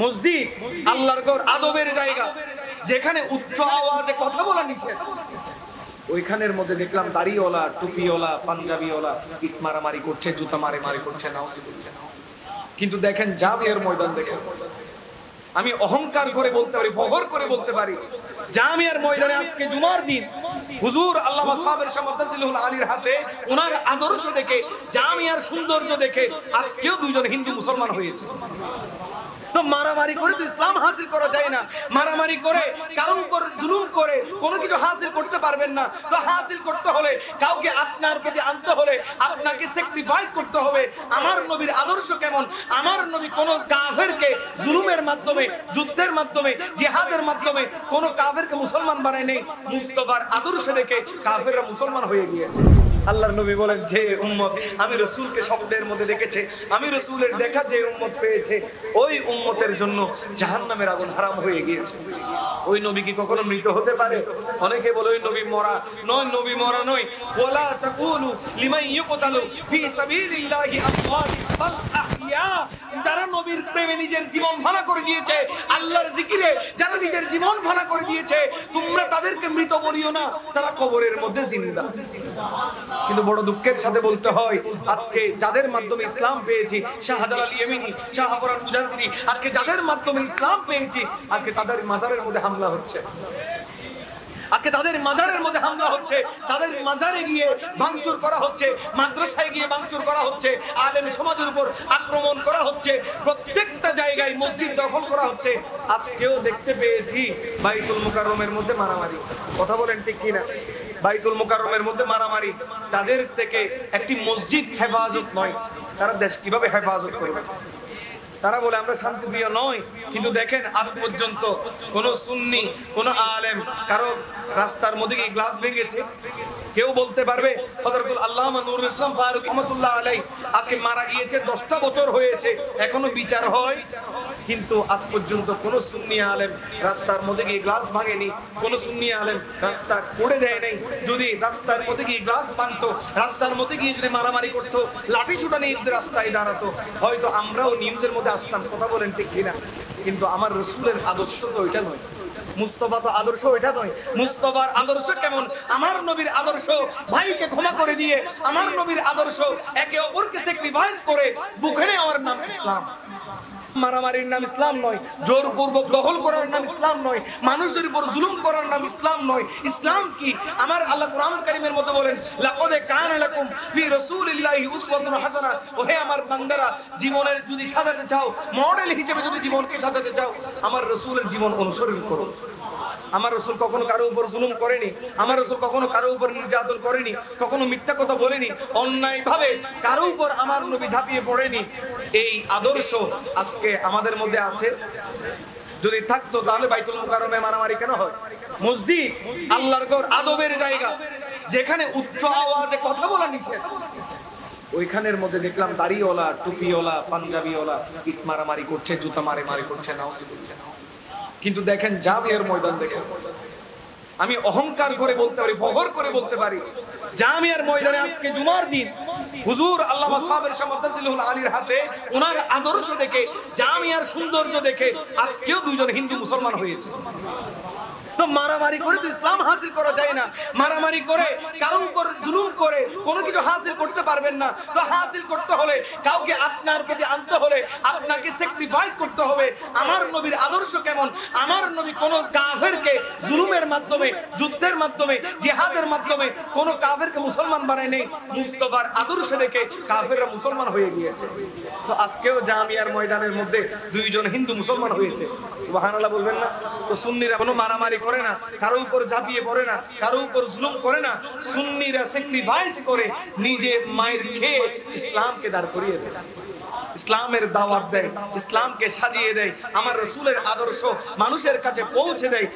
মসজিদ আল্লাহর ঘর, আদবের জায়গা, যেখানে উচ্চ আওয়াজে কথা বলা নিষেধ। ওইখানের মধ্যে দেখলাম দাড়িওয়ালা, টুপিওয়ালা, পাঞ্জাবিওয়ালা ইট মারামারি করছে, জুতা মারি করছে, নাউজুবিল্লাহ। কিন্তু দেখেন জামিয়ার ময়দান দেখেন, আমি অহংকার করে বলতে পারি, ফখর করে বলতে পারি, জামিয়ার ময়দানে আজকে জুমার দিন হুজুর আল্লামা সাবের শাহ মুতাসিলুল আলীর হাতে ওনার আদর্শ দেখে, জামিয়ার সৌন্দর্য দেখে আজকেও দুইজন হিন্দু মুসলমান হয়েছে। তো মারামারি করে তো ইসলাম হাসিল করা যায় না। মারামারি করে কারো উপর জুলুম করে কোনো কিছু হাসিল করতে পারবেন না। তো হাসিল করতে হলে কাউকে আপনার প্রতি আনতে হলে আপনাকে স্যাক্রিফাইস করতে হবে। আমার নবীর আদর্শ কেমন? আমার নবী কোন কাফেরকে জুলুমের মাধ্যমে, যুদ্ধের মাধ্যমে, জিহাদের মাধ্যমে কোন কাফেরকে মুসলমান বানায় নেই। মুস্তাফার আদর্শ দেখে কাফেররা মুসলমান হয়ে গিয়েছে। আল্লাহর নবী বলেন, যে উম্মত আমি রাসূলকে স্বপ্নের মধ্যে দেখেছে, আমি রাসূলের দেখা যে উম্মত পেয়েছে, ওই উম্মতের জন্য জাহান্নামের আগুন হারাম হয়ে গিয়েছে। ওই নবী কি কখনো মৃত হতে পারে? অনেকে বলে ওই নবী মরা নয়, নবী মরা নয়। ওয়ালা তাকুলু লিমান ইউকতালু ফি সাবিলিল্লাহি আমওয়াত বাল আহইয়া। যারা নবীর প্রেমে নিজের জীবন ফানা করে দিয়েছে, আল্লাহর জিকিরে যারা নিজের জীবন ফানা করে দিয়েছে, তোমরা তাদেরকে মৃত বলিও না, তারা কবরের মধ্যে জিন্দা। কিন্তু বড় দুঃখের সাথে বলতে হয়, আজকে যাদের মাধ্যমে ইসলাম পেয়েছি, শাহজালাল ইয়েমেনি, শাহ আবরার মুজাহিদি, আজকে যাদের মাধ্যমে ইসলাম পেয়েছি, আজকে তাদের মাজারের মধ্যে হামলা হচ্ছে। আজকে তাদের মাজারের মধ্যে হামলা হচ্ছে, তাদের মাজারে গিয়ে ভাঙচুর করা হচ্ছে, মাদ্রাসায় গিয়ে ভাঙচুর করা হচ্ছে, আলেম সমাজের উপর আক্রমণ করা হচ্ছে, প্রত্যেকটা জায়গায় মসজিদ দখল করা হচ্ছে। আজকেও দেখতে পেয়েছি বাইতুল মুকাররমের মধ্যে মারামারি। কথা বলেন ঠিক কিনা? বাইতুল মুকাররমের মধ্যে মারামারি। তাদের থেকে একটি মসজিদ হেফাজত নয়, তারা দেশ কিভাবে হেফাজত করবে? তারা বলে আমরা শান্তিপ্রিয় নয়, কিন্তু দেখেন আজ পর্যন্ত কোন সুন্নি, কোন আলেম কারো রাস্তার মধ্যে গিয়ে গ্লাস ভেঙেছে? কেউ বলতে পারবে? হযরতুল আল্লামা নুরুল ইসলাম ফারুকী রাহমাতুল্লাহ আলাইহি আজকে মারা গিয়েছে, 10টা বছর হয়েছে, এখনো বিচার হয়? কিন্তু আজ পর্যন্ত কোন সুন্নি আলেম রাস্তার মধ্যে গিয়ে গ্লাস ভাঙেনি, কোন সুন্নি আলেম রাস্তা করে দেয় নাই। যদি রাস্তার মধ্যে গিয়ে গ্লাস ভাঙতো, রাস্তার মধ্যে গিয়ে যদি মারামারি করতো, লাঠি ছুটা নিয়ে যদি রাস্তায় দাঁড়াতো, হয়তো আমরাও নিউজের মধ্যে আসতাম। কথা বলেন ঠিক কিনা? কিন্তু আমার রাসূলের আদর্শ তো ওইটা নয়, মুস্তাফা তো আদর্শ ওইটা নয়। মুস্তাফার আদর্শ কেমন? আমার নবীর আদর্শ ভাইকে ক্ষমা করে দিয়ে, আমার নবীর আদর্শ একে অপরকে স্যাক্রিফাইস করে বুকে নেওয়ার নাম ইসলাম। মারামারির নাম ইসলাম নয়, জোরপূর্বক দখল করার নাম ইসলাম নয়, মানুষের উপর জুলুম করার নাম ইসলাম নয়। ইসলাম কি? আমার আল্লাহ কোরআনুল কারীমের মধ্যে বলেন, লাকাদ কানা লাকুম ফি রাসূলিল্লাহি উসওয়াতুন হাসানাহ। ওহে আমার বান্দারা, জীবনের যদি সাজাতে চাও, মডেল হিসেবে যদি জীবনকে সাজাতে চাও, আমার রাসূলের জীবন অনুসরণ করো। আমার রাসূল কখনো কারো উপর জুলুম করেনি, আমার রাসূল কখনো কারো উপর নির্যাতন করেনি, কখনো মিথ্যা কথা বলেনি, অন্যায় ভাবে কারো উপর আমার নবী ঝাঁপিয়ে পড়েনি। এই আদর্শ আজকে আমাদের মধ্যে আছে। যদি থাকতো তাহলে বাইতুল মুকাররমে মারামারি কেন হয়? মসজিদ আল্লাহর ঘর, আদবের জায়গা, যেখানে উচ্চ আওয়াজে কথা বলা নিষেধ। ওইখানের মধ্যে দেখলাম দাড়িওয়ালা, টুপিওয়ালা, পাঞ্জাবিওয়ালা ইট মারামারি করছে, জুতা মারি করছে, নাউজুবিল্লাহ। কিন্তু দেখেন জামিয়ার ময়দান দেখেন, আমি অহংকার করে বলতে পারি, ফখর করে বলতে পারি, জামিয়ার ময়দানে আজকে জুমার দিন হুজুর আল্লামা সাবের শাহ মুতাসিলুল আলীর হাতে ওনার আদর্শ দেখে, জামিয়ার সৌন্দর্য দেখে আজকেও দুইজন হিন্দু মুসলমান হয়েছে। তো মারামারি করে তো ইসলাম হাসিল করা যায় না। মারামারি করে কারো উপর জুলুম করে কোনো কিছু হাসিল করতে পারবেন না। তো হাসিল করতে হলে কাউকে আপনার প্রতি আনতে হলে আপনাকে স্যাক্রিফাইস করতে হবে। আমার নবীর আদর্শ কেমন? আমার নবী কোন কাফেরকে জুলুমের মাধ্যমে, যুদ্ধের মাধ্যমে, জিহাদের মাধ্যমে কোন কাফেরকে মুসলমান বানায় নেই। মুস্তাফার আদর্শ দেখে কাফেররা মুসলমান হয়ে গিয়েছে। তো আজকেও জামিয়ার ময়দানের মধ্যে দুইজন হিন্দু মুসলমান হয়েছে। সুবহানাল্লাহ বলবেন না? তো সুন্নিরা কোনো মারামারি করে না, কারো উপর ঝাঁপিয়ে পড়ে না, কারো উপর জুলুম করে না। সুন্নিরা স্যাক্রিফাইস করে নিজে মায়ের খেয়ে ইসলামকে দাঁড় করিয়ে দেয়, ইসলামের দাওয়াত দেয়, ইসলামকে সাজিয়ে দেয়, আমার রাসূলের আদর্শ মানুষের কাছে পৌঁছে দেয়।